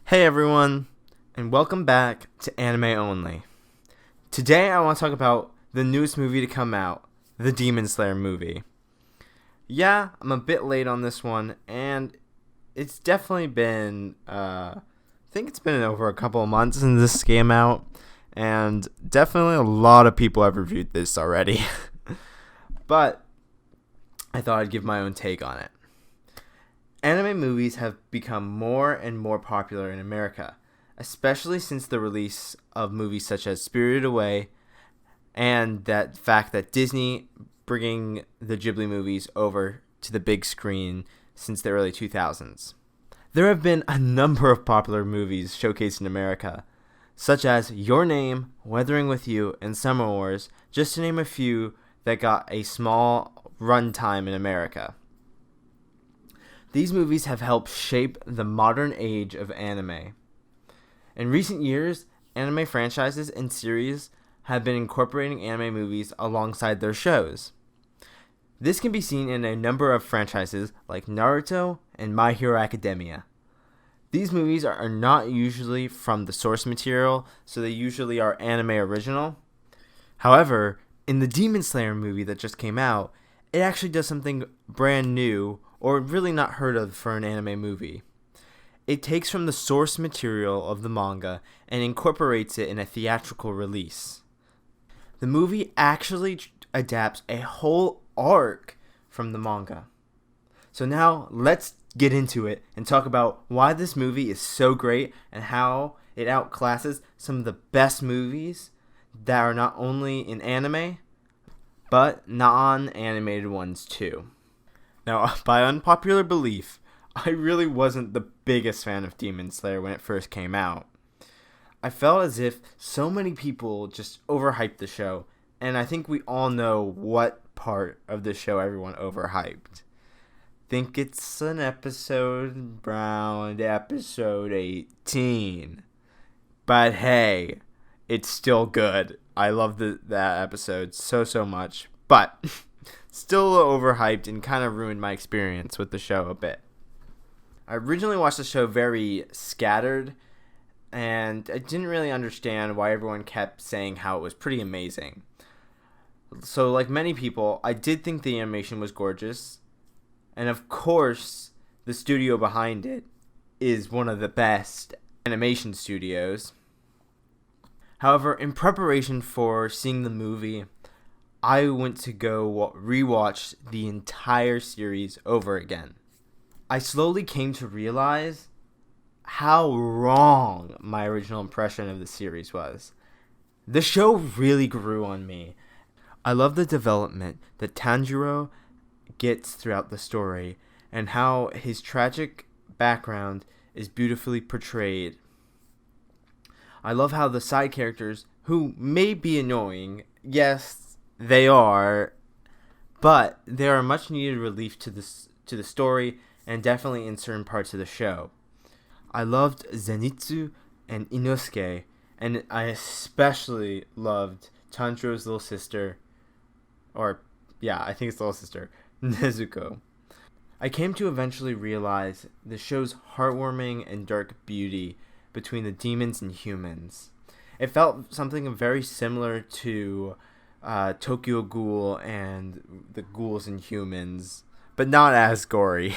Hey everyone, and welcome back to Anime Only. Today I want to talk about the newest movie to come out, the Demon Slayer movie. Yeah, I'm a bit late on this one, and it's definitely been, I think it's been over a couple of months since this came out, and definitely a lot of people have reviewed this already. But I thought I'd give my own take on it. Anime movies have become more and more popular in America, especially since the release of movies such as Spirited Away and that fact that Disney bringing the Ghibli movies over to the big screen since the early 2000s. There have been a number of popular movies showcased in America, such as Your Name, Weathering with You, and Summer Wars, just to name a few that got a small runtime in America. These movies have helped shape the modern age of anime. In recent years, anime franchises and series have been incorporating anime movies alongside their shows. This can be seen in a number of franchises like Naruto and My Hero Academia. These movies are not usually from the source material, so they usually are anime original. However, in the Demon Slayer movie that just came out, it actually does something brand new or really not heard of for an anime movie. It takes from the source material of the manga and incorporates it in a theatrical release. The movie actually adapts a whole arc from the manga. So now let's get into it and talk about why this movie is so great and how it outclasses some of the best movies that are not only in anime, but non-animated ones too. Now, by unpopular belief, I really wasn't the biggest fan of Demon Slayer when it first came out. I felt as if so many people just overhyped the show, and I think we all know what part of the show everyone overhyped. Think it's an episode around episode 18. But hey, it's still good. I love that episode so much, but still overhyped and kind of ruined my experience with the show a bit. I originally watched the show very scattered, and I didn't really understand why everyone kept saying how it was pretty amazing. So like many people, I did think the animation was gorgeous, and of course, the studio behind it is one of the best animation studios. However, in preparation for seeing the movie, I went to go rewatch the entire series over again. I slowly came to realize how wrong my original impression of the series was. The show really grew on me. I love the development that Tanjiro gets throughout the story and how his tragic background is beautifully portrayed. I love how the side characters, who may be annoying, yes, they are, but they are a much needed relief to the story and definitely in certain parts of the show. I loved Zenitsu and Inosuke, and I especially loved Tanjiro's little sister, I think it's little sister, Nezuko. I came to eventually realize the show's heartwarming and dark beauty between the demons and humans. It felt something very similar to Tokyo Ghoul and the ghouls and humans, but not as gory.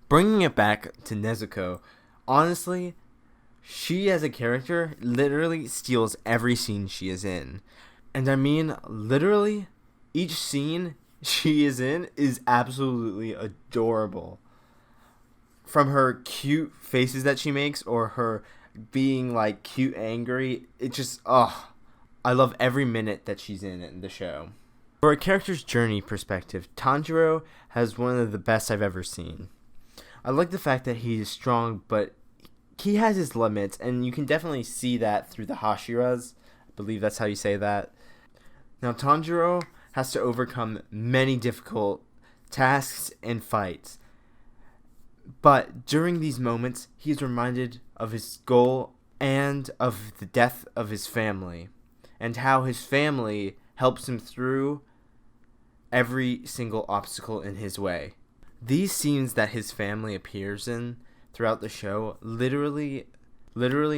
Bringing it back to Nezuko, honestly, she as a character literally steals every scene she is in. And I mean, literally, each scene she is in is absolutely adorable. From her cute faces that she makes or her being like cute angry, it just, I love every minute that she's in the show. For a character's journey perspective, Tanjiro has one of the best I've ever seen. I like the fact that he is strong, but he has his limits, and you can definitely see that through the Hashiras. I believe that's how you say that. Now, Tanjiro has to overcome many difficult tasks and fights. But during these moments, he is reminded of his goal and of the death of his family, and how his family helps him through every single obstacle in his way. These scenes that his family appears in throughout the show literally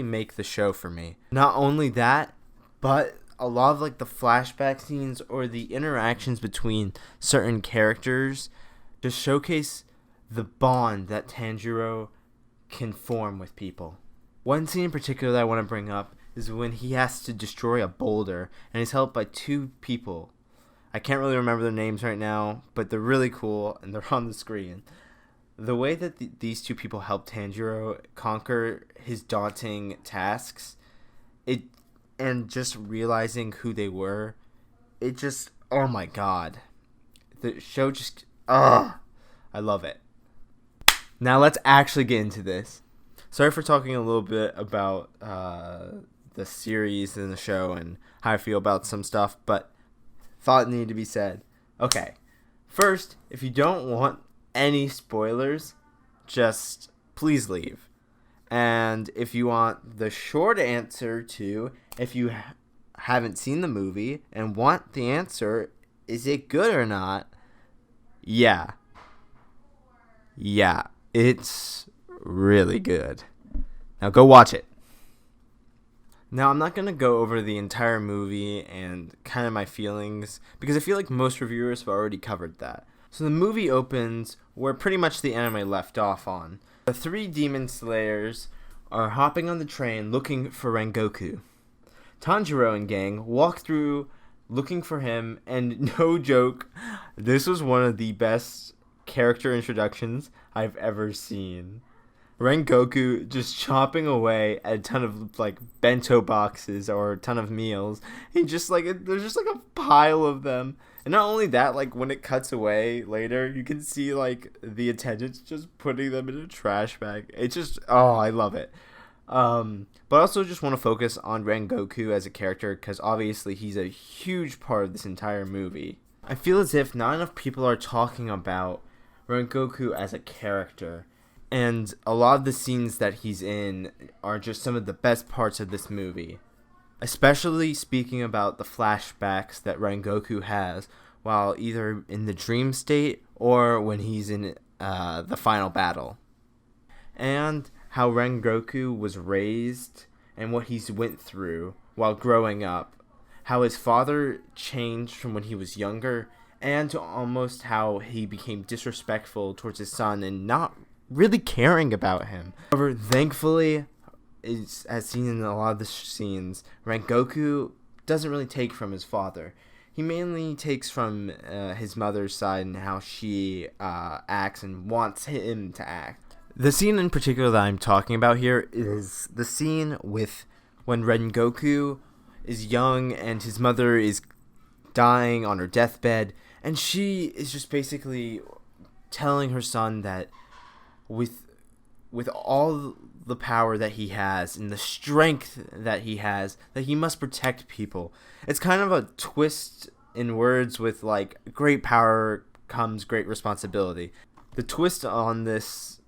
make the show for me. Not only that, but a lot of like the flashback scenes or the interactions between certain characters just showcase the bond that Tanjiro can form with people. One scene in particular that I want to bring up is when he has to destroy a boulder and he's helped by two people. I can't really remember their names right now, but they're really cool and they're on the screen. The way that these two people help Tanjiro conquer his daunting tasks, and just realizing who they were, it just, oh my god. The show just, I love it. Now let's actually get into this. Sorry for talking a little bit about the series and the show and how I feel about some stuff, but thought it needed to be said. Okay, first, if you don't want any spoilers, just please leave. And if you want the short answer to, if you haven't seen the movie and want the answer, is it good or not? Yeah, it's really good. Now go watch it. Now, I'm not going to go over the entire movie and kind of my feelings, because I feel like most reviewers have already covered that. So the movie opens where pretty much the anime left off on. The three demon slayers are hopping on the train looking for Rengoku. Tanjiro and gang walk through looking for him, and no joke, this was one of the best character introductions I've ever seen. Rengoku just chopping away at a ton of like bento boxes or a ton of meals. He just like, there's just like a pile of them. And not only that, like when it cuts away later, you can see like the attendants just putting them in a trash bag. It just, I love it. But I also just want to focus on Rengoku as a character, because obviously he's a huge part of this entire movie. I feel as if not enough people are talking about Rengoku as a character. And a lot of the scenes that he's in are just some of the best parts of this movie. Especially speaking about the flashbacks that Rengoku has while either in the dream state or when he's in the final battle. And how Rengoku was raised and what he's went through while growing up. How his father changed from when he was younger, and to almost how he became disrespectful towards his son and not really caring about him. However, thankfully, as seen in a lot of the scenes, Rengoku doesn't really take from his father. He mainly takes from his mother's side and how she acts and wants him to act. The scene in particular that I'm talking about here is the scene with when Rengoku is young and his mother is dying on her deathbed, and she is just basically telling her son that with all the power that he has and the strength that he has, that he must protect people. It's kind of a twist in words with like, great power comes great responsibility. The twist on this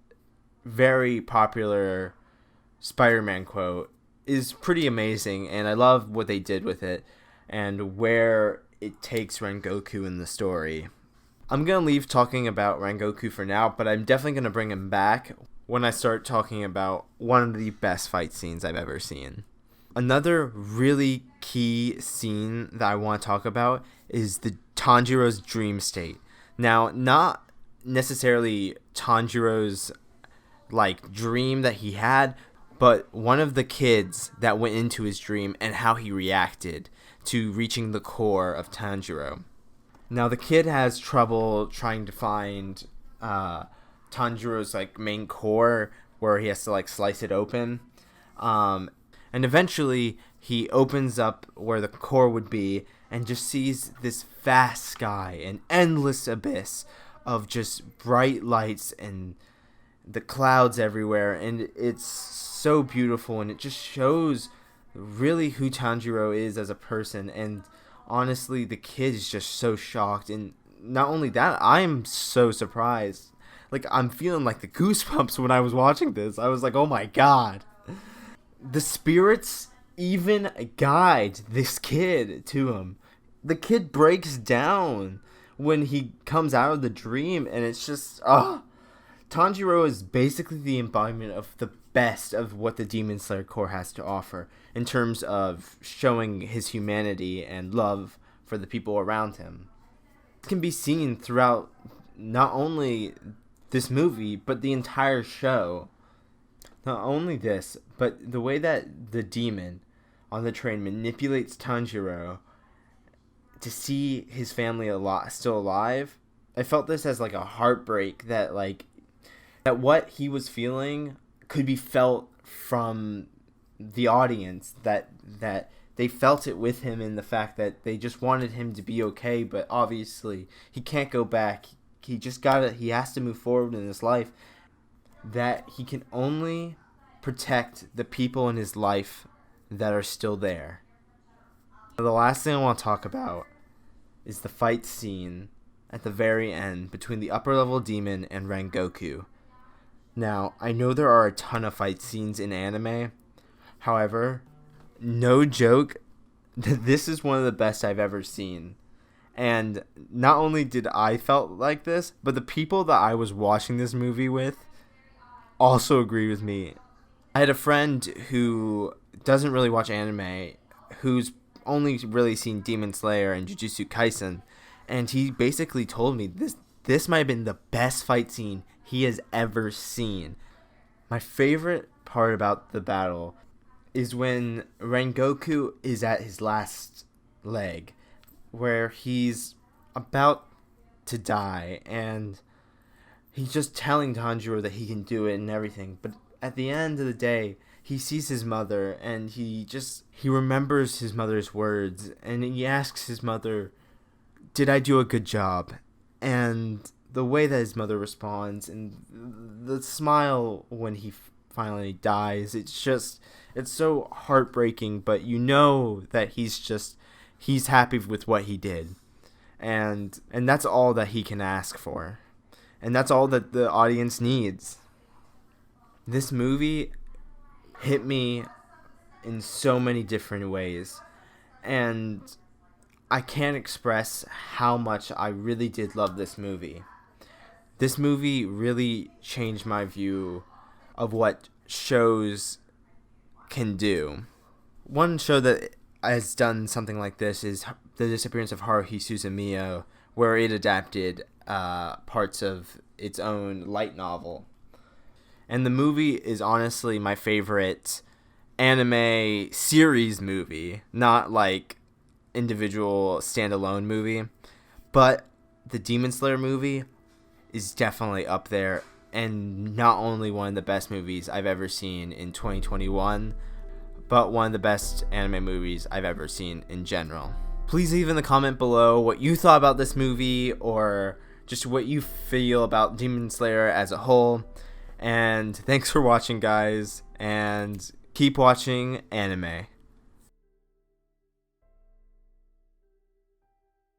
very popular Spider-Man quote is pretty amazing, and I love what they did with it and where it takes Rengoku in the story. I'm going to leave talking about Rengoku for now, but I'm definitely going to bring him back when I start talking about one of the best fight scenes I've ever seen. Another really key scene that I want to talk about is the Tanjiro's dream state. Now, not necessarily Tanjiro's like dream that he had, but one of the kids that went into his dream and how he reacted to reaching the core of Tanjiro. Now, the kid has trouble trying to find Tanjiro's like main core, where he has to like slice it open, and eventually he opens up where the core would be and just sees this vast sky, an endless abyss of just bright lights and the clouds everywhere, and it's so beautiful, and it just shows really who Tanjiro is as a person. And honestly, the kid is just so shocked, and not only that, I'm so surprised. Like, I'm feeling like the goosebumps when I was watching this. I was like, oh my god. The spirits even guide this kid to him. The kid breaks down when he comes out of the dream, and it's just, Tanjiro is basically the embodiment of the best of what the Demon Slayer Corps has to offer in terms of showing his humanity and love for the people around him. It can be seen throughout not only this movie, but the entire show. Not only this, but the way that the demon on the train manipulates Tanjiro to see his family still alive. I felt this as like a heartbreak that what he was feeling could be felt from the audience, that they felt it with him, in the fact that they just wanted him to be okay, but obviously he can't go back. He has to move forward in his life, that he can only protect the people in his life that are still there. The last thing I want to talk about is the fight scene at the very end between the upper level demon and Rengoku. Now, I know there are a ton of fight scenes in anime. However, no joke, this is one of the best I've ever seen. And not only did I felt like this, but the people that I was watching this movie with also agree with me. I had a friend who doesn't really watch anime, who's only really seen Demon Slayer and Jujutsu Kaisen, and he basically told me this might have been the best fight scene he has ever seen. My favorite part about the battle is when Rengoku is at his last leg, where he's about to die, and he's just telling Tanjiro that he can do it and everything. But at the end of the day, he sees his mother, and he remembers his mother's words, and he asks his mother, "Did I do a good job?" And the way that his mother responds, and the smile when he finally dies, it's so heartbreaking, but you know that he's happy with what he did. And that's all that he can ask for. And that's all that the audience needs. This movie hit me in so many different ways. And I can't express how much I really did love this movie. This movie really changed my view of what shows can do. One show that has done something like this is The Disappearance of Haruhi Suzumiya, where it adapted parts of its own light novel. And the movie is honestly my favorite anime series movie, not like individual standalone movie. But the Demon Slayer movie is definitely up there, and not only one of the best movies I've ever seen in 2021, but one of the best anime movies I've ever seen in general. Please leave in the comment below what you thought about this movie, or just what you feel about Demon Slayer as a whole. And thanks for watching, guys, and keep watching anime.